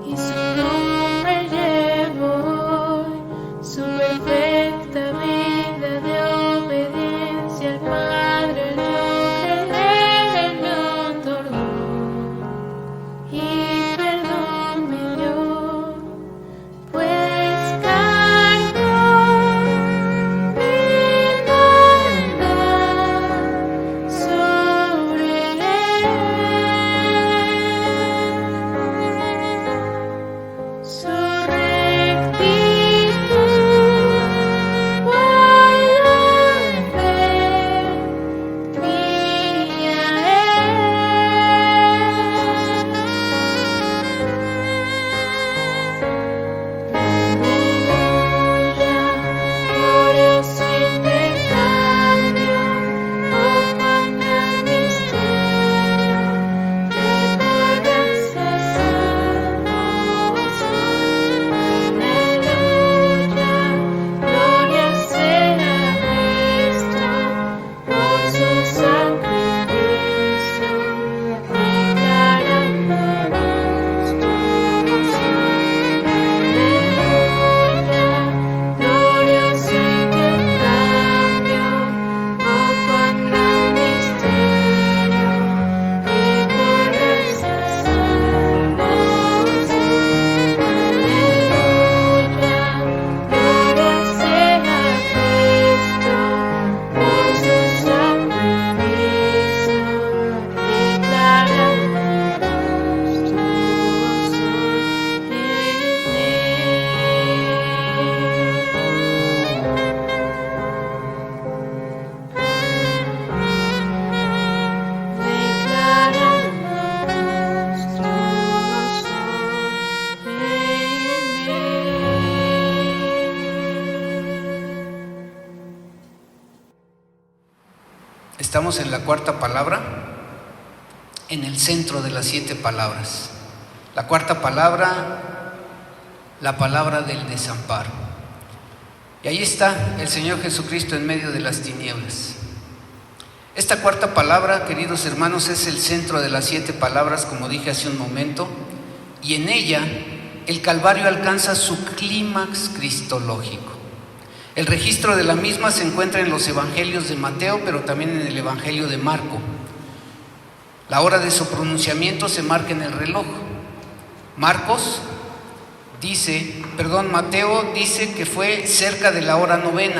y su nombre llevo hoy, su perfecta vida de obediencia al Padre yo creer Él me otorgó, y perdón me dio, pues cargó mi maldad sobre su rectitud guardó en fe mía glorioso intercambio, oh cuán gran misterio, que por gracia salvos soy. Aleluya, gloria sea a Cristo, por su sacrificio, declarándonos tu gozo. Aleluya, glorioso intercambio, oh cuán gran misterio, que por gracia salvos soy. Aleluya, gloria sea a Cristo, por su sacrificio, declarándonos tu gozo en Él. Declarándonos tu gozo en Él. Estamos en la cuarta palabra, en el centro de las 7 palabras. La cuarta palabra, la palabra del desamparo. Y ahí está el Señor Jesucristo en medio de las tinieblas. Esta cuarta palabra, queridos hermanos, es el centro de las 7 palabras, como dije hace un momento, y en ella el Calvario alcanza su clímax cristológico. El registro de la misma se encuentra en los evangelios de Mateo, pero también en el evangelio de Marco. La hora de su pronunciamiento se marca en el reloj. Mateo dice que fue cerca de la hora 9,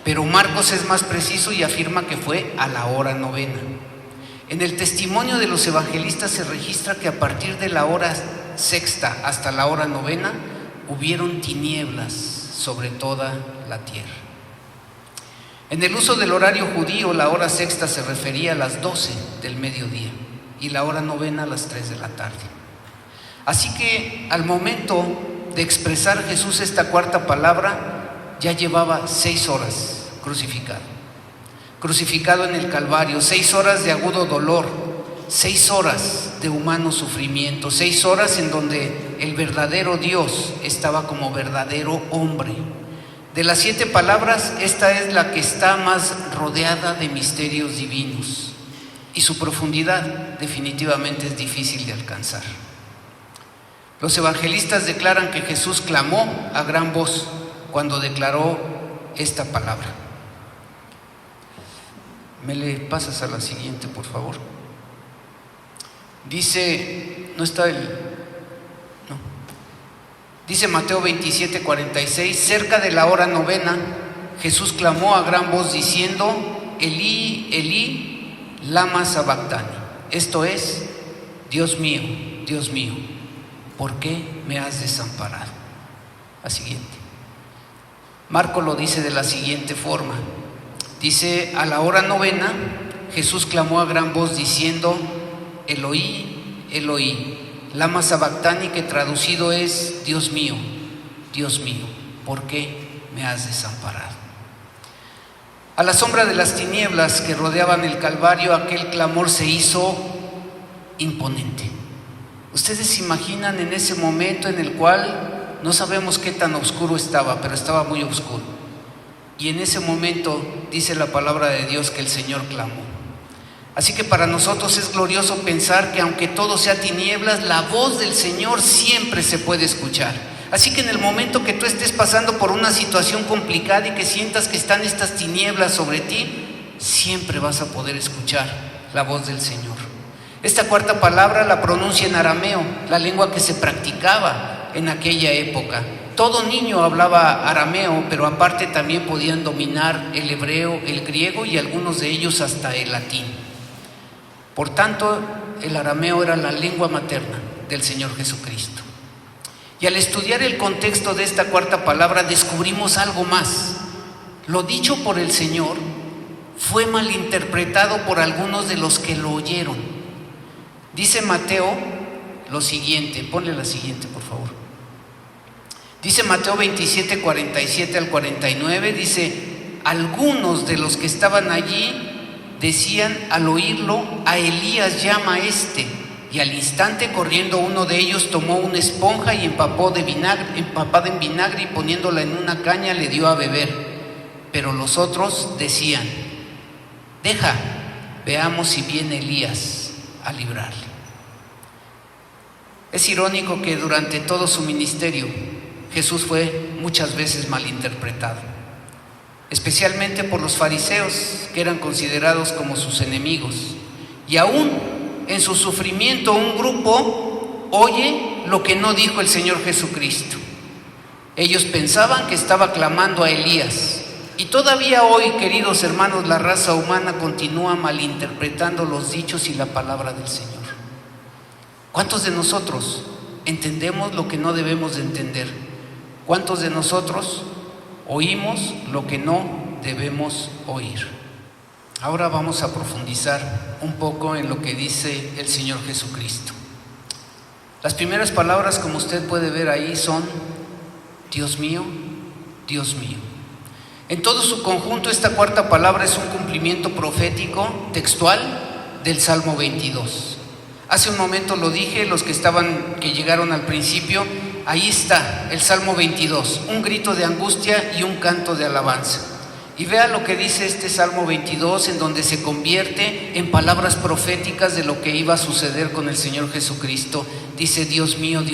pero Marcos es más preciso y afirma que fue a la hora 9. En el testimonio de los evangelistas se registra que a partir de la hora 6 hasta la hora 9 hubieron tinieblas sobre toda la tierra. En el uso del horario judío, la hora 6 se refería a las 12 del mediodía y la hora 9 a las 3 de la tarde. Así que al momento de expresar Jesús esta cuarta palabra, ya llevaba 6 horas crucificado en el Calvario, 6 horas de agudo dolor, 6 horas de humano sufrimiento, 6 horas en donde el verdadero Dios estaba como verdadero hombre. De las 7 palabras, esta es la que está más rodeada de misterios divinos, y su profundidad definitivamente es difícil de alcanzar. Los evangelistas declaran que Jesús clamó a gran voz cuando declaró esta palabra. ¿Me le pasas a la siguiente, por favor? Dice Mateo 27:46, cerca de la hora 9, Jesús clamó a gran voz diciendo: Elí, Elí, lama sabactani. Esto es: Dios mío, ¿por qué me has desamparado? La siguiente. Marco lo dice de la siguiente forma. Dice: a la hora 9, Jesús clamó a gran voz diciendo: Eloí, Eloí, lama sabactani, que traducido es: Dios mío, ¿por qué me has desamparado? A la sombra de las tinieblas que rodeaban el Calvario, aquel clamor se hizo imponente. Ustedes se imaginan en ese momento en el cual no sabemos qué tan oscuro estaba, pero estaba muy oscuro. Y en ese momento dice la palabra de Dios que el Señor clamó. Así que para nosotros es glorioso pensar que aunque todo sea tinieblas, la voz del Señor siempre se puede escuchar. Así que en el momento que tú estés pasando por una situación complicada y que sientas que están estas tinieblas sobre ti, siempre vas a poder escuchar la voz del Señor. Esta cuarta palabra la pronuncia en arameo, la lengua que se practicaba en aquella época. Todo niño hablaba arameo, pero aparte también podían dominar el hebreo, el griego y algunos de ellos hasta el latín. Por tanto, el arameo era la lengua materna del Señor Jesucristo. Y al estudiar el contexto de esta cuarta palabra descubrimos algo más. Lo dicho por el Señor fue malinterpretado por algunos de los que lo oyeron. Dice Mateo lo siguiente, ponle la siguiente por favor. Dice Mateo 27, 47 al 49, dice: algunos de los que estaban allí decían al oírlo: a Elías llama este. Y al instante, corriendo uno de ellos, tomó una esponja y empapada en vinagre y poniéndola en una caña le dio a beber. Pero los otros decían: deja, veamos si viene Elías a librarle. Es irónico que durante todo su ministerio Jesús fue muchas veces malinterpretado, especialmente por los fariseos, que eran considerados como sus enemigos. Y aún en su sufrimiento un grupo oye lo que no dijo el Señor Jesucristo. Ellos pensaban que estaba clamando a Elías. Y todavía hoy, queridos hermanos, la raza humana continúa malinterpretando los dichos y la palabra del Señor. ¿Cuántos de nosotros entendemos lo que no debemos de entender? ¿Cuántos de nosotros oímos lo que no debemos oír? Ahora vamos a profundizar un poco en lo que dice el Señor Jesucristo. Las primeras palabras, como usted puede ver ahí, son: Dios mío, Dios mío. En todo su conjunto, esta cuarta palabra es un cumplimiento profético textual del Salmo 22. Hace un momento lo dije, los que llegaron al principio, ahí está el Salmo 22, un grito de angustia y un canto de alabanza. Y vea lo que dice este Salmo 22, en donde se convierte en palabras proféticas de lo que iba a suceder con el Señor Jesucristo. Dice: Dios mío,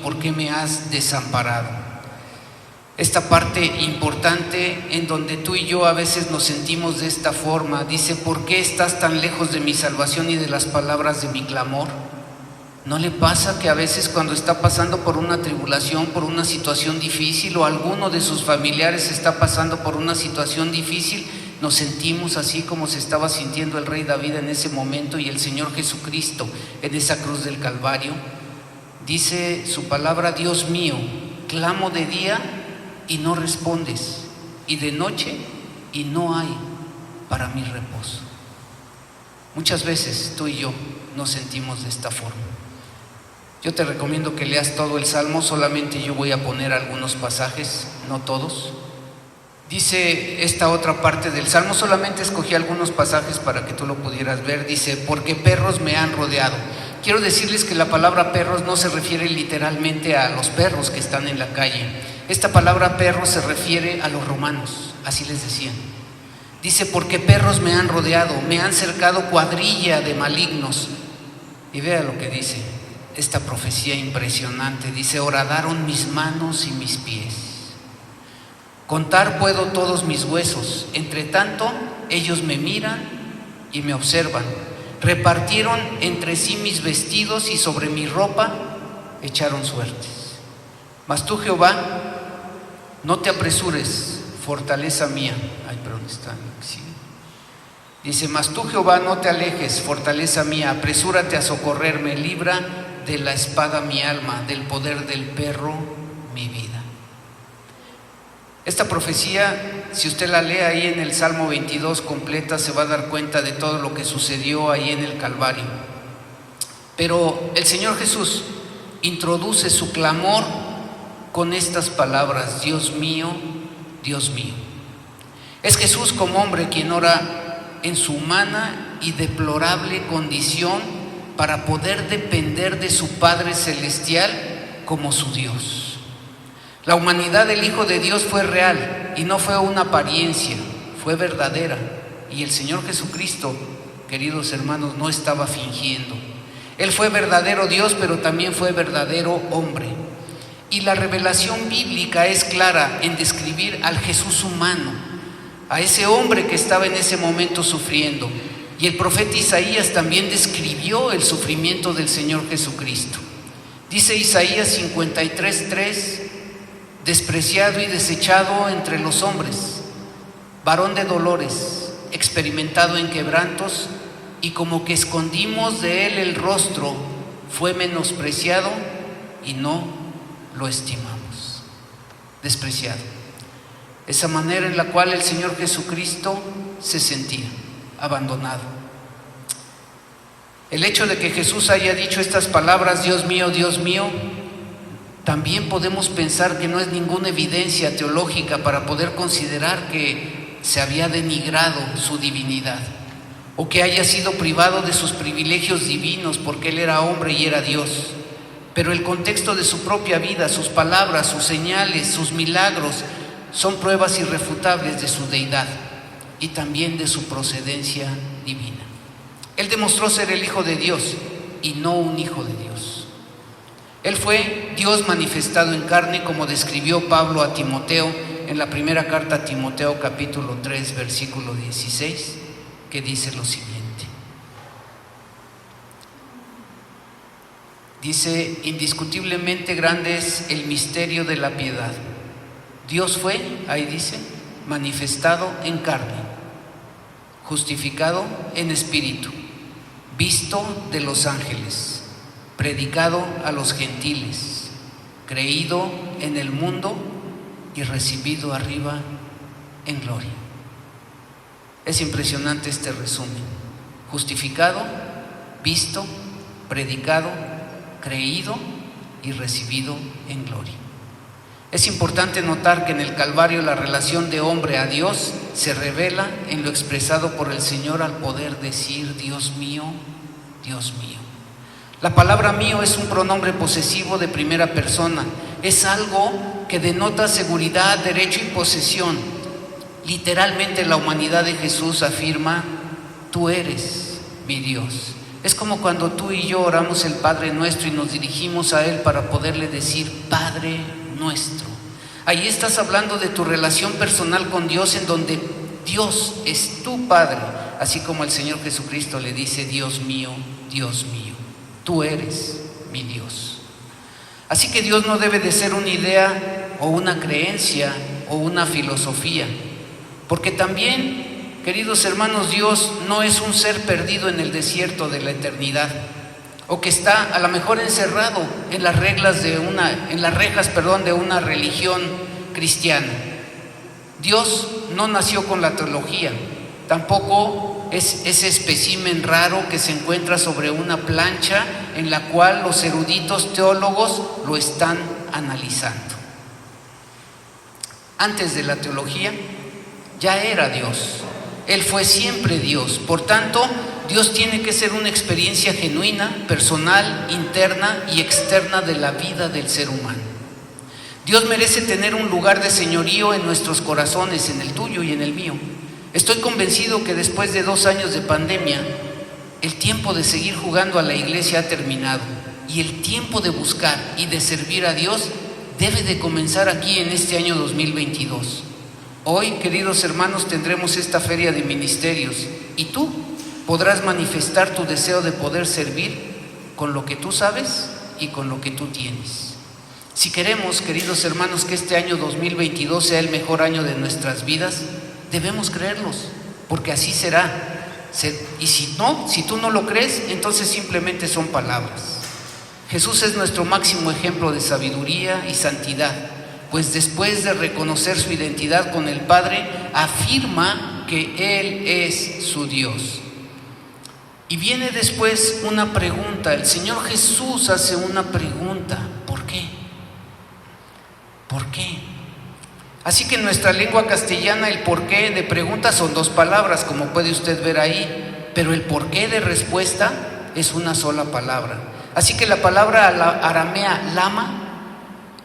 ¿por qué me has desamparado? Esta parte importante en donde tú y yo a veces nos sentimos de esta forma. Dice: ¿por qué estás tan lejos de mi salvación y de las palabras de mi clamor? ¿No le pasa que a veces cuando está pasando por una tribulación, por una situación difícil, o alguno de sus familiares está pasando por una situación difícil, nos sentimos así como se estaba sintiendo el rey David en ese momento y el Señor Jesucristo en esa cruz del Calvario? Dice su palabra: Dios mío, clamo de día y no respondes, y de noche y no hay para mi reposo. Muchas veces tú y yo nos sentimos de esta forma. Yo te recomiendo que leas todo el Salmo, solamente yo voy a poner algunos pasajes, no todos. Dice esta otra parte del Salmo, solamente escogí algunos pasajes para que tú lo pudieras ver. Dice: porque perros me han rodeado. Quiero decirles que la palabra perros no se refiere literalmente a los perros que están en la calle. Esta palabra perro se refiere a los romanos, así les decían. Dice: porque perros me han rodeado, me han cercado cuadrilla de malignos. Y vea lo que dice esta profecía impresionante. Dice: horadaron mis manos y mis pies. Contar puedo todos mis huesos. Entre tanto, ellos me miran y me observan. Repartieron entre sí mis vestidos y sobre mi ropa echaron suertes. Mas tú, Jehová, no te apresures, fortaleza mía. Dice: mas tú, Jehová, no te alejes, fortaleza mía, apresúrate a socorrerme, libra de la espada mi alma, del poder del perro mi vida. Esta profecía, si usted la lee ahí en el Salmo 22 completa, se va a dar cuenta de todo lo que sucedió ahí en el Calvario. Pero el Señor Jesús introduce su clamor con estas palabras: Dios mío, Dios mío. Es Jesús como hombre quien ora en su humana y deplorable condición para poder depender de su Padre Celestial como su Dios. La humanidad del Hijo de Dios fue real y no fue una apariencia, fue verdadera. Y el Señor Jesucristo queridos hermanos, no estaba fingiendo. Él fue verdadero Dios, pero también fue verdadero hombre. Y la revelación bíblica es clara en describir al Jesús humano, a ese hombre que estaba en ese momento sufriendo. Y el profeta Isaías también describió el sufrimiento del Señor Jesucristo. Dice Isaías 53:3: despreciado y desechado entre los hombres, varón de dolores, experimentado en quebrantos, y como que escondimos de él el rostro, fue menospreciado y no lo estimamos. Despreciado. Esa manera en la cual el Señor Jesucristo se sentía, abandonado. El hecho de que Jesús haya dicho estas palabras, Dios mío, también podemos pensar que no es ninguna evidencia teológica para poder considerar que se había denigrado su divinidad, o que haya sido privado de sus privilegios divinos porque Él era hombre y era Dios. Pero el contexto de su propia vida, sus palabras, sus señales, sus milagros, son pruebas irrefutables de su deidad y también de su procedencia divina. Él demostró ser el Hijo de Dios y no un hijo de Dios. Él fue Dios manifestado en carne, como describió Pablo a Timoteo en la primera carta a Timoteo, capítulo 3, versículo 16, que dice lo siguiente. Dice: indiscutiblemente grande es el misterio de la piedad. Dios fue, ahí dice, manifestado en carne, justificado en espíritu, visto de los ángeles, predicado a los gentiles, creído en el mundo y recibido arriba en gloria. Es impresionante este resumen: justificado, visto, predicado, creído y recibido en gloria. Es importante notar que en el Calvario la relación de hombre a Dios se revela en lo expresado por el Señor al poder decir: Dios mío, Dios mío. La palabra mío es un pronombre posesivo de primera persona. Es algo que denota seguridad, derecho y posesión. Literalmente la humanidad de Jesús afirma: tú eres mi Dios. Es como cuando tú y yo oramos el Padre Nuestro y nos dirigimos a Él para poderle decir: Padre nuestro. Ahí estás hablando de tu relación personal con Dios, en donde Dios es tu Padre, así como el Señor Jesucristo le dice: Dios mío, tú eres mi Dios. Así que Dios no debe de ser una idea o una creencia o una filosofía, porque también, queridos hermanos, Dios no es un ser perdido en el desierto de la eternidad, o que está a lo mejor encerrado en las rejas de una religión cristiana. Dios no nació con la teología, tampoco es ese espécimen raro que se encuentra sobre una plancha en la cual los eruditos teólogos lo están analizando. Antes de la teología ya era Dios. Él fue siempre Dios. Por tanto, Dios tiene que ser una experiencia genuina, personal, interna y externa de la vida del ser humano. Dios merece tener un lugar de señorío en nuestros corazones, en el tuyo y en el mío. Estoy convencido que después de 2 años de pandemia, el tiempo de seguir jugando a la iglesia ha terminado, y el tiempo de buscar y de servir a Dios debe de comenzar aquí en este año 2022. Hoy, queridos hermanos, tendremos esta feria de ministerios y tú podrás manifestar tu deseo de poder servir con lo que tú sabes y con lo que tú tienes. Si queremos, queridos hermanos, que este año 2022 sea el mejor año de nuestras vidas, debemos creerlos, porque así será. Y si tú no lo crees, entonces simplemente son palabras. Jesús es nuestro máximo ejemplo de sabiduría y santidad, pues después de reconocer su identidad con el Padre, afirma que Él es su Dios. Y viene después una pregunta. El Señor Jesús hace una pregunta: ¿por qué? ¿Por qué? Así que en nuestra lengua castellana el porqué de pregunta son 2 palabras, como puede usted ver ahí, pero el porqué de respuesta es una sola palabra. Así que la palabra aramea lama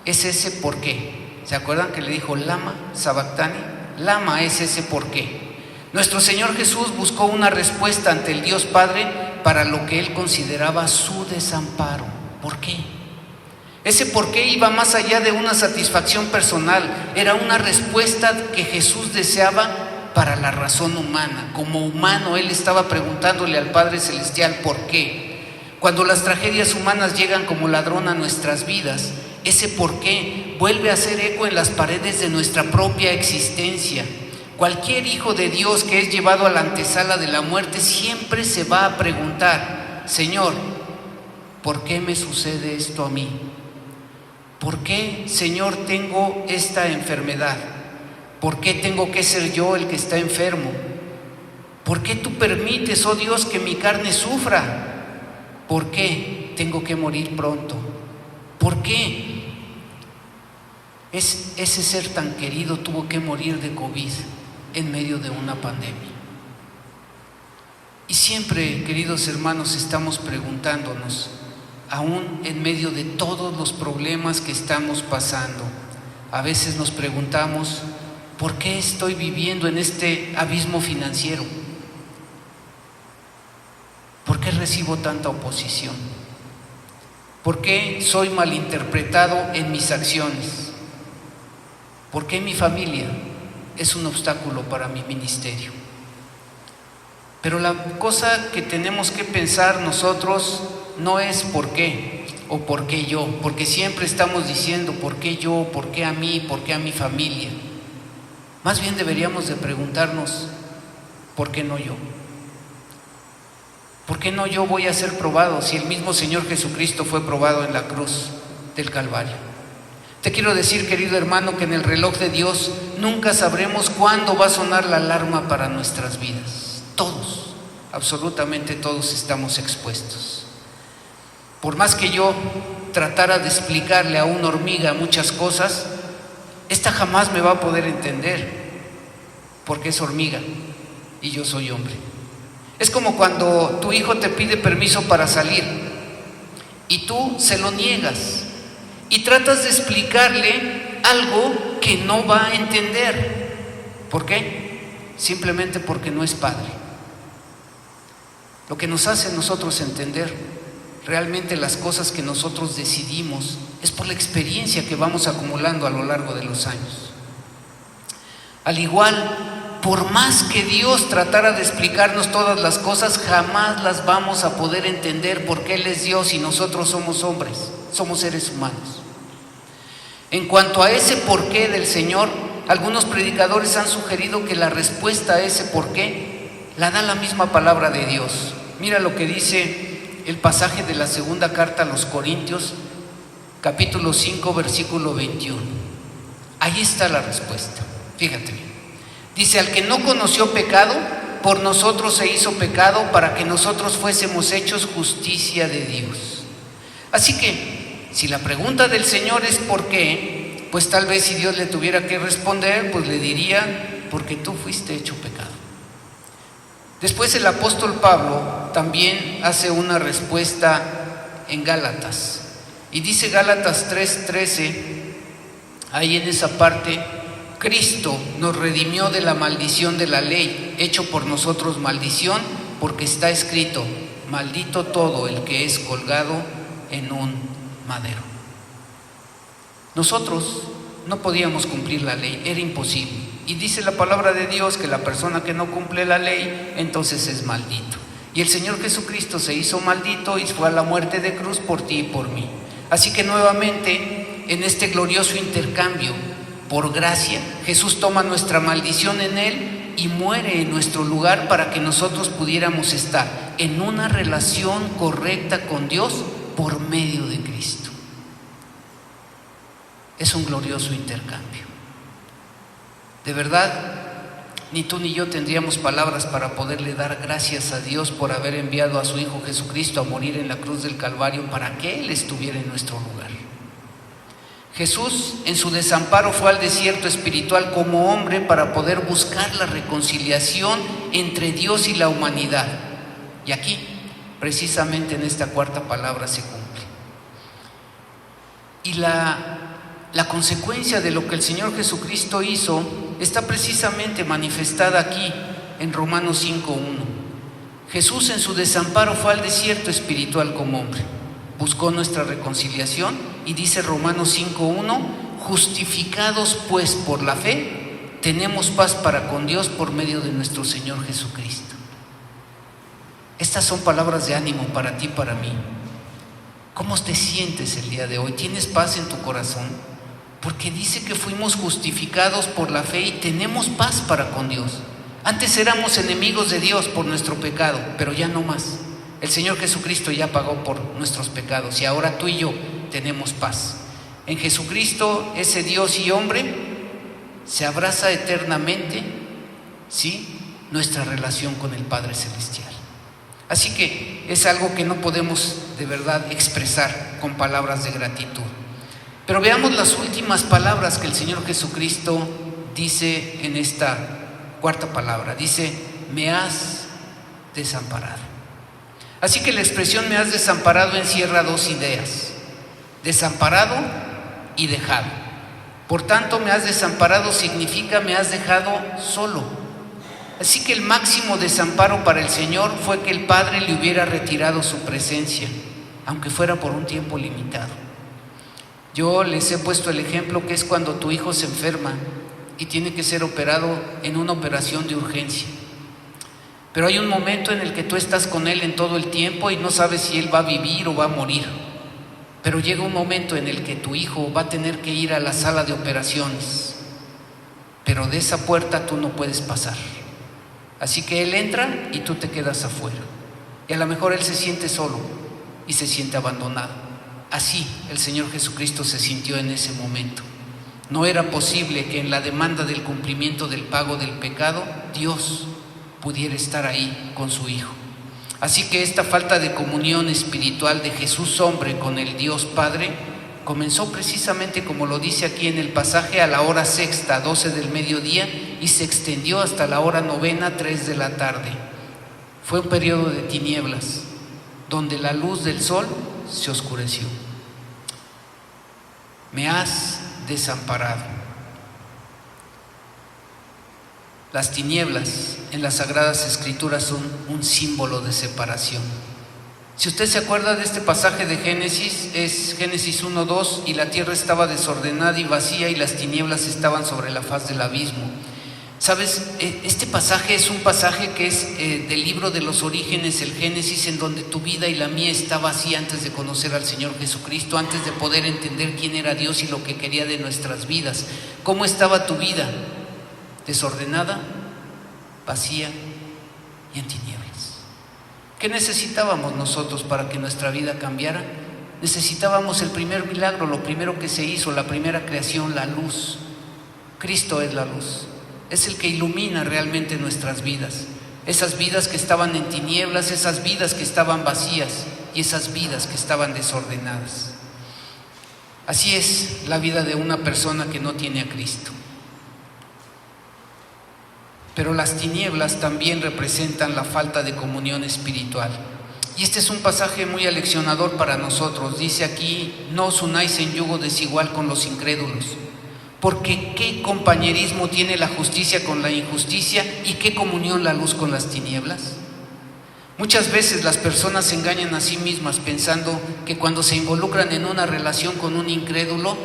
es ese porqué. ¿Se acuerdan que le dijo lama sabactani? Lama es ese porqué. Nuestro Señor Jesús buscó una respuesta ante el Dios Padre para lo que Él consideraba su desamparo. ¿Por qué? Ese por qué iba más allá de una satisfacción personal, era una respuesta que Jesús deseaba para la razón humana. Como humano, Él estaba preguntándole al Padre Celestial por qué. Cuando las tragedias humanas llegan como ladrón a nuestras vidas, ese por qué vuelve a hacer eco en las paredes de nuestra propia existencia. Cualquier hijo de Dios que es llevado a la antesala de la muerte siempre se va a preguntar: Señor, ¿por qué me sucede esto a mí? ¿Por qué, Señor, tengo esta enfermedad? ¿Por qué tengo que ser yo el que está enfermo? ¿Por qué tú permites, oh Dios, que mi carne sufra? ¿Por qué tengo que morir pronto? ¿Por qué ese ser tan querido tuvo que morir de COVID en medio de una pandemia? Y siempre, queridos hermanos, estamos preguntándonos, aún en medio de todos los problemas que estamos pasando, a veces nos preguntamos: ¿por qué estoy viviendo en este abismo financiero? ¿Por qué recibo tanta oposición? ¿Por qué soy malinterpretado en mis acciones? ¿Por qué mi familia es un obstáculo para mi ministerio? Pero la cosa que tenemos que pensar nosotros no es por qué o por qué yo, porque siempre estamos diciendo por qué yo, por qué a mí, por qué a mi familia. Más bien deberíamos de preguntarnos: ¿por qué no yo? ¿Por qué no yo voy a ser probado si el mismo Señor Jesucristo fue probado en la cruz del Calvario? Te quiero decir, querido hermano, que en el reloj de Dios nunca sabremos cuándo va a sonar la alarma para nuestras vidas. Todos, absolutamente todos, estamos expuestos. Por más que yo tratara de explicarle a una hormiga muchas cosas, esta jamás me va a poder entender, porque es hormiga y yo soy hombre. Es como cuando tu hijo te pide permiso para salir y tú se lo niegas y tratas de explicarle algo que no va a entender. ¿Por qué? Simplemente porque no es padre. Lo que nos hace a nosotros entender realmente las cosas que nosotros decidimos es por la experiencia que vamos acumulando a lo largo de los años. Al igual, por más que Dios tratara de explicarnos todas las cosas, jamás las vamos a poder entender, porque Él es Dios y nosotros somos hombres, somos seres humanos. En cuanto a ese porqué del Señor, algunos predicadores han sugerido que la respuesta a ese porqué la da la misma palabra de Dios. Mira lo que dice el pasaje de la segunda carta a los Corintios, capítulo 5, versículo 21. Ahí está la respuesta. Fíjate bien. Dice: al que no conoció pecado, por nosotros se hizo pecado para que nosotros fuésemos hechos justicia de Dios. Así que, si la pregunta del Señor es ¿por qué?, pues tal vez si Dios le tuviera que responder, pues le diría: porque tú fuiste hecho pecado. Después el apóstol Pablo también hace una respuesta en Gálatas. Y dice Gálatas 3:13, ahí en esa parte: Cristo nos redimió de la maldición de la ley, hecho por nosotros maldición, porque está escrito: maldito todo el que es colgado en un madero. Nosotros no podíamos cumplir la ley, era imposible. Y dice la palabra de Dios que la persona que no cumple la ley, entonces es maldito. Y el Señor Jesucristo se hizo maldito y fue a la muerte de cruz por ti y por mí. Así que nuevamente, en este glorioso intercambio, por gracia, Jesús toma nuestra maldición en Él y muere en nuestro lugar para que nosotros pudiéramos estar en una relación correcta con Dios por medio de Cristo. Es un glorioso intercambio. De verdad, ni tú ni yo tendríamos palabras para poderle dar gracias a Dios por haber enviado a su Hijo Jesucristo a morir en la cruz del Calvario para que Él estuviera en nuestro lugar. Jesús en su desamparo fue al desierto espiritual como hombre para poder buscar la reconciliación entre Dios y la humanidad. Y aquí, precisamente en esta cuarta palabra se cumple. Y la consecuencia de lo que el Señor Jesucristo hizo está precisamente manifestada aquí, en Romanos 5:1. Jesús en su desamparo fue al desierto espiritual como hombre. Buscó nuestra reconciliación y dice Romanos 5:1, justificados pues por la fe, tenemos paz para con Dios por medio de nuestro Señor Jesucristo. Estas son palabras de ánimo para ti y para mí. ¿Cómo te sientes el día de hoy? ¿Tienes paz en tu corazón? Porque dice que fuimos justificados por la fe y tenemos paz para con Dios. Antes éramos enemigos de Dios por nuestro pecado, pero ya no más. El Señor Jesucristo ya pagó por nuestros pecados y ahora tú y yo tenemos paz. En Jesucristo, ese Dios y hombre, se abraza eternamente, ¿sí?, nuestra relación con el Padre Celestial. Así que es algo que no podemos de verdad expresar con palabras de gratitud. Pero veamos las últimas palabras que el Señor Jesucristo dice en esta cuarta palabra. Dice, me has desamparado. Así que la expresión me has desamparado encierra dos ideas: desamparado y dejado. Por tanto, me has desamparado significa me has dejado solo. Así que el máximo desamparo para el Señor fue que el Padre le hubiera retirado su presencia, aunque fuera por un tiempo limitado. Yo les he puesto el ejemplo que es cuando tu hijo se enferma y tiene que ser operado en una operación de urgencia. Pero hay un momento en el que tú estás con él en todo el tiempo y no sabes si él va a vivir o va a morir. Pero llega un momento en el que tu hijo va a tener que ir a la sala de operaciones, pero de esa puerta tú no puedes pasar. Así que él entra y tú te quedas afuera. Y a lo mejor él se siente solo y se siente abandonado. Así el Señor Jesucristo se sintió en ese momento. No era posible que en la demanda del cumplimiento del pago del pecado, Dios pudiera estar ahí con su Hijo. Así que esta falta de comunión espiritual de Jesús hombre con el Dios Padre comenzó precisamente, como lo dice aquí en el pasaje, a la hora sexta, 12 del mediodía, y se extendió hasta la hora novena, 3 de la tarde. Fue un periodo de tinieblas, donde la luz del sol se oscureció. Me has desamparado. Las tinieblas en las Sagradas Escrituras son un símbolo de separación. Si usted se acuerda de este pasaje de Génesis, es Génesis 1:2, y la tierra estaba desordenada y vacía y las tinieblas estaban sobre la faz del abismo. ¿Sabes? Este pasaje es un pasaje que es del libro de los orígenes, el Génesis, en donde tu vida y la mía estaba así antes de conocer al Señor Jesucristo, antes de poder entender quién era Dios y lo que quería de nuestras vidas. ¿Cómo estaba tu vida? Desordenada, vacía y en tinieblas. ¿Qué necesitábamos nosotros para que nuestra vida cambiara? Necesitábamos el primer milagro, lo primero que se hizo, la primera creación, la luz. Cristo es la luz. Es el que ilumina realmente nuestras vidas. Esas vidas que estaban en tinieblas, esas vidas que estaban vacías y esas vidas que estaban desordenadas. Así es la vida de una persona que no tiene a Cristo. Pero las tinieblas también representan la falta de comunión espiritual. Y este es un pasaje muy aleccionador para nosotros. Dice aquí, no os unáis en yugo desigual con los incrédulos. Porque ¿qué compañerismo tiene la justicia con la injusticia y qué comunión la luz con las tinieblas? Muchas veces las personas se engañan a sí mismas pensando que cuando se involucran en una relación con un incrédulo,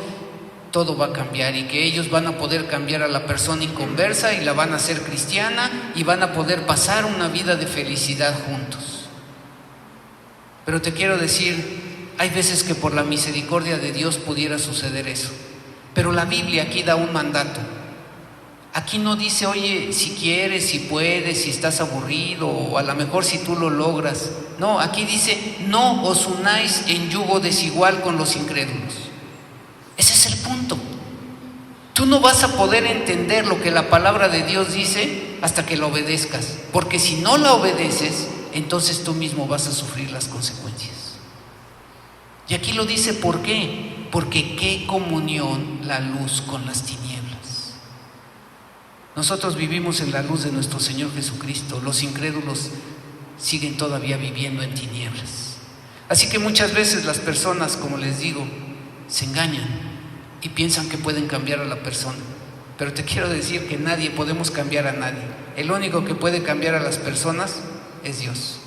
todo va a cambiar y que ellos van a poder cambiar a la persona inconversa y la van a hacer cristiana y van a poder pasar una vida de felicidad juntos. Pero te quiero decir, hay veces que por la misericordia de Dios pudiera suceder eso. Pero la Biblia aquí da un mandato. Aquí no dice, oye, si quieres, si puedes, si estás aburrido, o a lo mejor si tú lo logras. No, aquí dice, no os unáis en yugo desigual con los incrédulos. Ese es el punto. Tú no vas a poder entender lo que la palabra de Dios dice hasta que la obedezcas. Porque si no la obedeces, entonces tú mismo vas a sufrir las consecuencias. Y aquí lo dice, ¿por qué? Porque qué comunión la luz con las tinieblas. Nosotros vivimos en la luz de nuestro Señor Jesucristo. Los incrédulos siguen todavía viviendo en tinieblas. Así que muchas veces las personas, como les digo, se engañan y piensan que pueden cambiar a la persona. Pero te quiero decir que nadie podemos cambiar a nadie. El único que puede cambiar a las personas es Dios.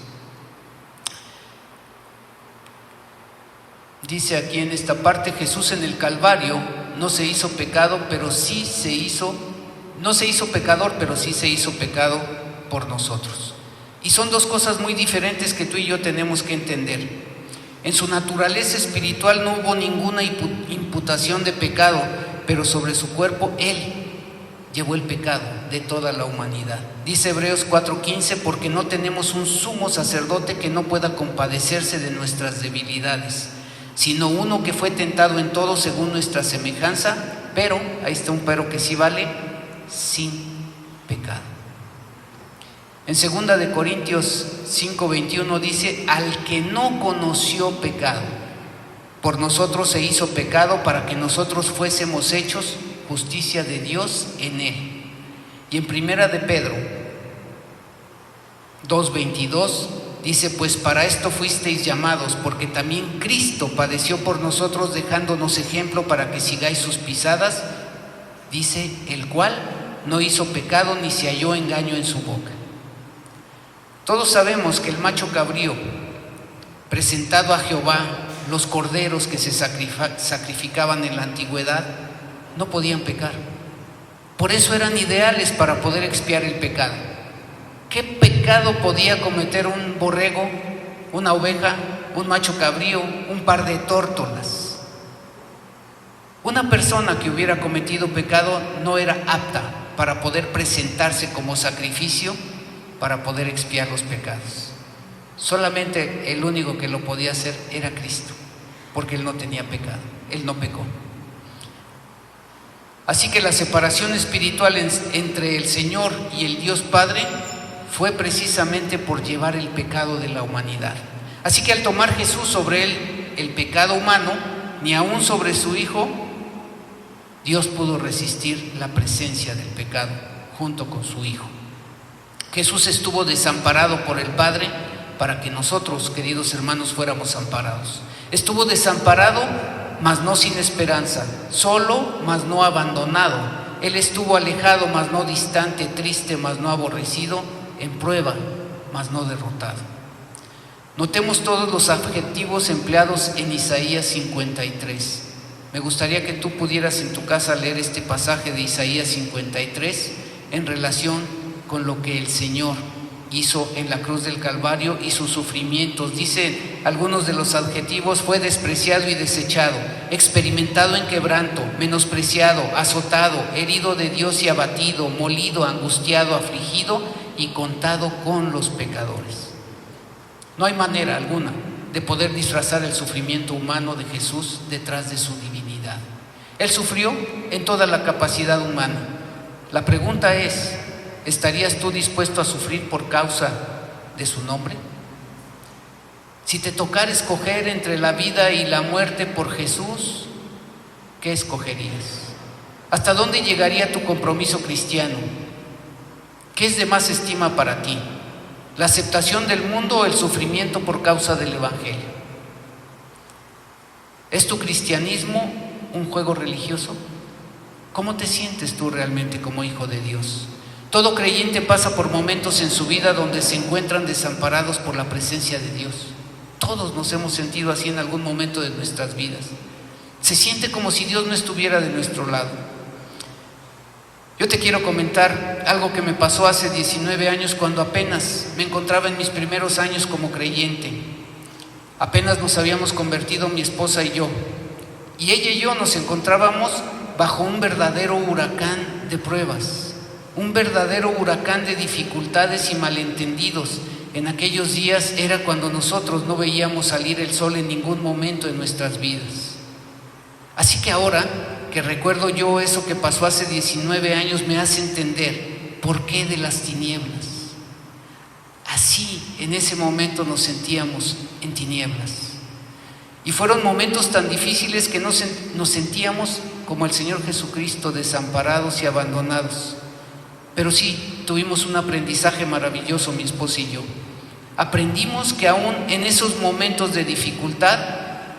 Dice aquí en esta parte, Jesús en el Calvario no se hizo pecado, pero sí se hizo, no se hizo pecador, pero sí se hizo pecado por nosotros. Y son dos cosas muy diferentes que tú y yo tenemos que entender. En su naturaleza espiritual no hubo ninguna imputación de pecado, pero sobre su cuerpo Él llevó el pecado de toda la humanidad. Dice Hebreos 4:15, porque no tenemos un sumo sacerdote que no pueda compadecerse de nuestras debilidades, sino uno que fue tentado en todo según nuestra semejanza, pero, ahí está un pero que sí vale, sin pecado. En 2 de Corintios 5:21 dice, al que no conoció pecado, por nosotros se hizo pecado para que nosotros fuésemos hechos justicia de Dios en él. Y en 1 de Pedro 2:22 dice, pues para esto fuisteis llamados, porque también Cristo padeció por nosotros, dejándonos ejemplo para que sigáis sus pisadas, dice, el cual no hizo pecado ni se halló engaño en su boca. Todos sabemos que el macho cabrío presentado a Jehová, los corderos que se sacrificaban en la antigüedad, no podían pecar. Por eso eran ideales para poder expiar el pecado. ¿Qué pecado podía cometer un borrego, una oveja, un macho cabrío, un par de tórtolas? Una persona que hubiera cometido pecado no era apta para poder presentarse como sacrificio para poder expiar los pecados. Solamente el único que lo podía hacer era Cristo, porque Él no tenía pecado, Él no pecó. Así que la separación espiritual entre el Señor y el Dios Padre fue precisamente por llevar el pecado de la humanidad. Así que al tomar Jesús sobre Él el pecado humano, ni aún sobre su Hijo, Dios pudo resistir la presencia del pecado junto con su Hijo. Jesús estuvo desamparado por el Padre para que nosotros, queridos hermanos, fuéramos amparados. Estuvo desamparado, mas no sin esperanza, solo, mas no abandonado. Él estuvo alejado, mas no distante, triste, mas no aborrecido, en prueba, mas no derrotado. Notemos todos los adjetivos empleados en Isaías 53. Me gustaría que tú pudieras en tu casa leer este pasaje de Isaías 53 en relación con lo que el Señor hizo en la cruz del Calvario y sus sufrimientos. Dice algunos de los adjetivos: fue despreciado y desechado, experimentado en quebranto, menospreciado, azotado, herido de Dios y abatido, molido, angustiado, afligido y contado con los pecadores. No hay manera alguna de poder disfrazar el sufrimiento humano de Jesús detrás de su divinidad. Él sufrió en toda la capacidad humana. La pregunta es: ¿estarías tú dispuesto a sufrir por causa de su nombre? Si te tocara escoger entre la vida y la muerte por Jesús, ¿qué escogerías? ¿Hasta dónde llegaría tu compromiso cristiano? ¿Qué es de más estima para ti? ¿La aceptación del mundo o el sufrimiento por causa del Evangelio? ¿Es tu cristianismo un juego religioso? ¿Cómo te sientes tú realmente como hijo de Dios? Todo creyente pasa por momentos en su vida donde se encuentran desamparados por la presencia de Dios. Todos nos hemos sentido así en algún momento de nuestras vidas. Se siente como si Dios no estuviera de nuestro lado. Yo te quiero comentar algo que me pasó hace 19 años cuando apenas me encontraba en mis primeros años como creyente. Apenas nos habíamos convertido mi esposa y yo. Y ella y yo nos encontrábamos bajo un verdadero huracán de pruebas. Un verdadero huracán de dificultades y malentendidos. En aquellos días era cuando nosotros no veíamos salir el sol en ningún momento en nuestras vidas. Así que ahora que recuerdo yo eso que pasó hace 19 años, me hace entender por qué de las tinieblas. Así en ese momento nos sentíamos en tinieblas. Y fueron momentos tan difíciles que nos sentíamos como el Señor Jesucristo, desamparados y abandonados. Pero sí, tuvimos un aprendizaje maravilloso, mi esposa y yo. Aprendimos que aún en esos momentos de dificultad,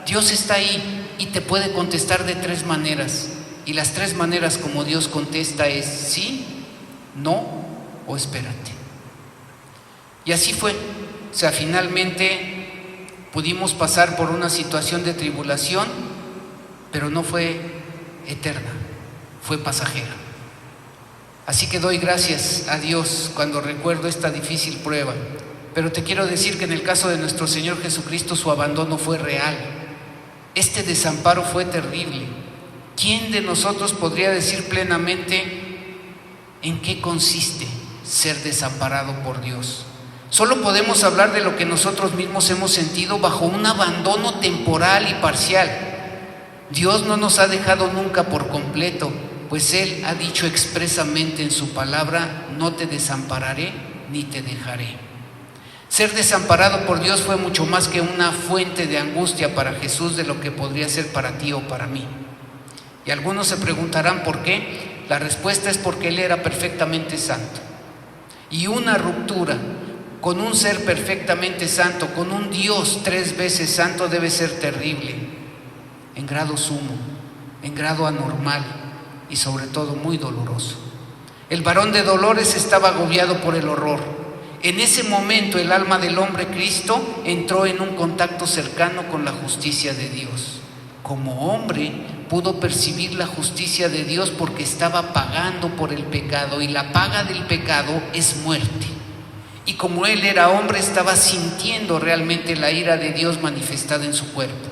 Dios está ahí y te puede contestar de 3 maneras. Y las 3 maneras como Dios contesta es sí, no o espérate. Y así fue. O sea, finalmente pudimos pasar por una situación de tribulación, pero no fue eterna, fue pasajera. Así que doy gracias a Dios cuando recuerdo esta difícil prueba. Pero te quiero decir que en el caso de nuestro Señor Jesucristo, su abandono fue real. Este desamparo fue terrible. ¿Quién de nosotros podría decir plenamente en qué consiste ser desamparado por Dios? Solo podemos hablar de lo que nosotros mismos hemos sentido bajo un abandono temporal y parcial. Dios no nos ha dejado nunca por completo, pues Él ha dicho expresamente en su palabra: no te desampararé ni te dejaré. Ser desamparado por Dios fue mucho más que una fuente de angustia para Jesús de lo que podría ser para ti o para mí. Y algunos se preguntarán por qué. La respuesta es porque Él era perfectamente santo. Y una ruptura con un ser perfectamente santo, con un Dios 3 veces santo, debe ser terrible, en grado sumo, en grado anormal y sobre todo muy doloroso. El varón de dolores estaba agobiado por el horror. En ese momento el alma del hombre Cristo entró en un contacto cercano con la justicia de Dios. Como hombre pudo percibir la justicia de Dios porque estaba pagando por el pecado, y la paga del pecado es muerte. Y como él era hombre, estaba sintiendo realmente la ira de Dios manifestada en su cuerpo.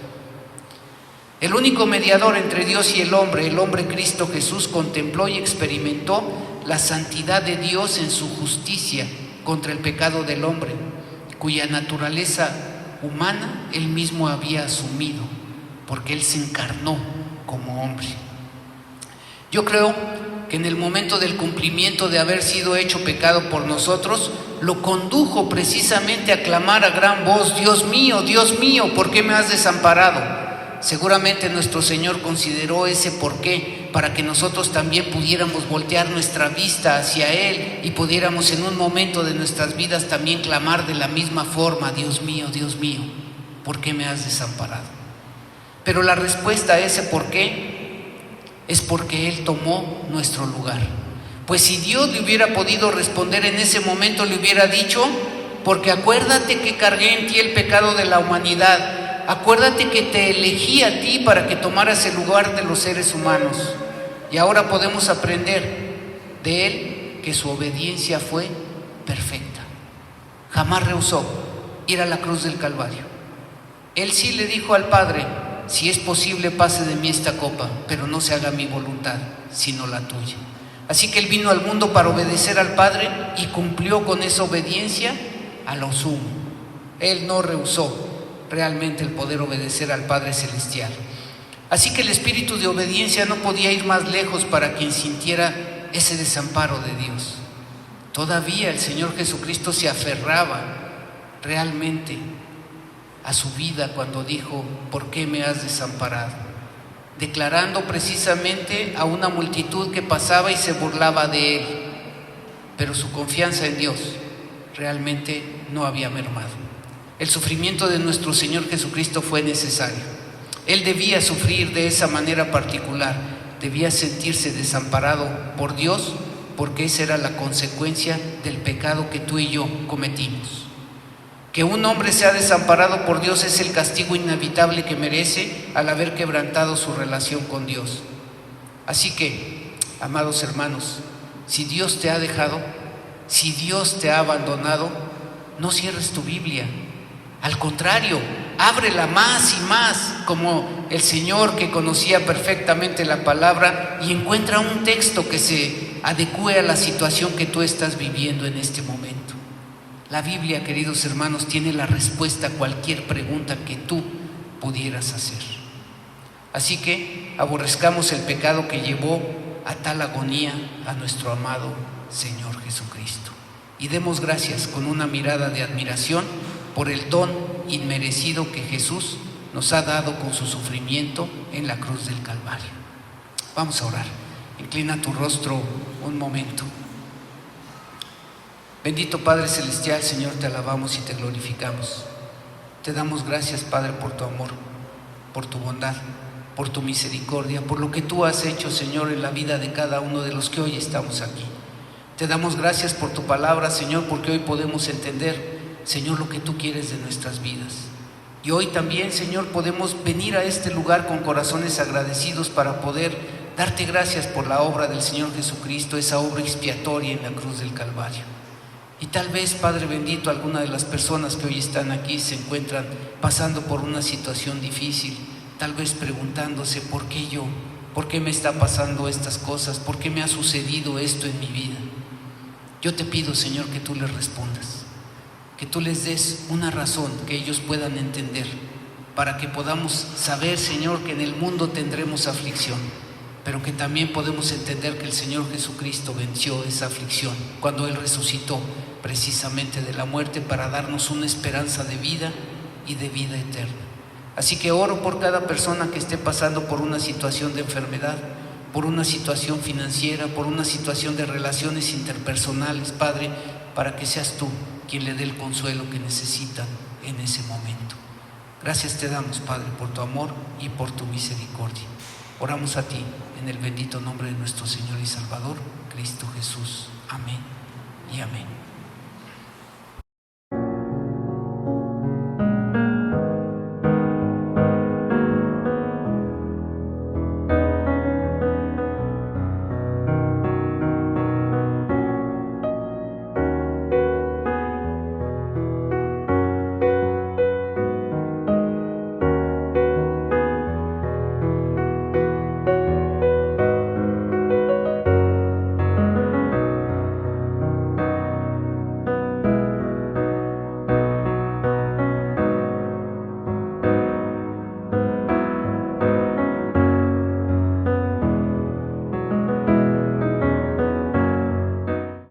El único mediador entre Dios y el hombre Cristo Jesús, contempló y experimentó la santidad de Dios en su justicia contra el pecado del hombre, cuya naturaleza humana él mismo había asumido, porque él se encarnó como hombre. Yo creo que en el momento del cumplimiento de haber sido hecho pecado por nosotros, lo condujo precisamente a clamar a gran voz: Dios mío, ¿por qué me has desamparado? Seguramente nuestro Señor consideró ese porqué para que nosotros también pudiéramos voltear nuestra vista hacia Él y pudiéramos en un momento de nuestras vidas también clamar de la misma forma: Dios mío, ¿por qué me has desamparado? Pero la respuesta a ese porqué es porque Él tomó nuestro lugar. Pues si Dios le hubiera podido responder en ese momento, le hubiera dicho: porque acuérdate que cargué en ti el pecado de la humanidad. Acuérdate que te elegí a ti para que tomaras el lugar de los seres humanos. Y ahora podemos aprender de Él que su obediencia fue perfecta. Jamás rehusó ir a la cruz del Calvario. Él sí le dijo al Padre: si es posible, pase de mí esta copa, pero no se haga mi voluntad, sino la tuya. Así que Él vino al mundo para obedecer al Padre y cumplió con esa obediencia a lo sumo. Él no rehusó realmente el poder obedecer al Padre Celestial. Así que el espíritu de obediencia no podía ir más lejos para quien sintiera ese desamparo de Dios. Todavía el Señor Jesucristo se aferraba realmente a su vida cuando dijo: ¿por qué me has desamparado? Declarando precisamente a una multitud que pasaba y se burlaba de Él. Pero su confianza en Dios realmente no había mermado. El sufrimiento de nuestro Señor Jesucristo fue necesario. Él debía sufrir de esa manera particular, debía sentirse desamparado por Dios, porque esa era la consecuencia del pecado que tú y yo cometimos. Que un hombre sea desamparado por Dios es el castigo inevitable que merece al haber quebrantado su relación con Dios. Así que, amados hermanos, si Dios te ha dejado, si Dios te ha abandonado, no cierres tu Biblia. Al contrario, ábrela más y más, como el Señor que conocía perfectamente la palabra, y encuentra un texto que se adecue a la situación que tú estás viviendo en este momento. La Biblia, queridos hermanos, tiene la respuesta a cualquier pregunta que tú pudieras hacer. Así que aborrezcamos el pecado que llevó a tal agonía a nuestro amado Señor Jesucristo. Y demos gracias con una mirada de admiración por el don inmerecido que Jesús nos ha dado con su sufrimiento en la cruz del Calvario. Vamos a orar. Inclina tu rostro un momento. Bendito Padre Celestial, Señor, te alabamos y te glorificamos. Te damos gracias, Padre, por tu amor, por tu bondad, por tu misericordia, por lo que tú has hecho, Señor, en la vida de cada uno de los que hoy estamos aquí. Te damos gracias por tu palabra, Señor, porque hoy podemos entender, Señor, lo que tú quieres de nuestras vidas. Y hoy también, Señor, podemos venir a este lugar con corazones agradecidos para poder darte gracias por la obra del Señor Jesucristo, esa obra expiatoria en la cruz del Calvario. Y tal vez, Padre bendito, alguna de las personas que hoy están aquí se encuentran pasando por una situación difícil, tal vez preguntándose: ¿por qué yo? ¿Por qué me está pasando estas cosas? ¿Por qué me ha sucedido esto en mi vida? Yo te pido, Señor, que tú les respondas, que tú les des una razón que ellos puedan entender, para que podamos saber, Señor, que en el mundo tendremos aflicción, pero que también podemos entender que el Señor Jesucristo venció esa aflicción cuando Él resucitó precisamente de la muerte para darnos una esperanza de vida y de vida eterna. Así que oro por cada persona que esté pasando por una situación de enfermedad, por una situación financiera, por una situación de relaciones interpersonales, Padre, para que seas tú quien le dé el consuelo que necesitan en ese momento. Gracias te damos, Padre, por tu amor y por tu misericordia. Oramos a ti en el bendito nombre de nuestro Señor y Salvador, Cristo Jesús. Amén y amén.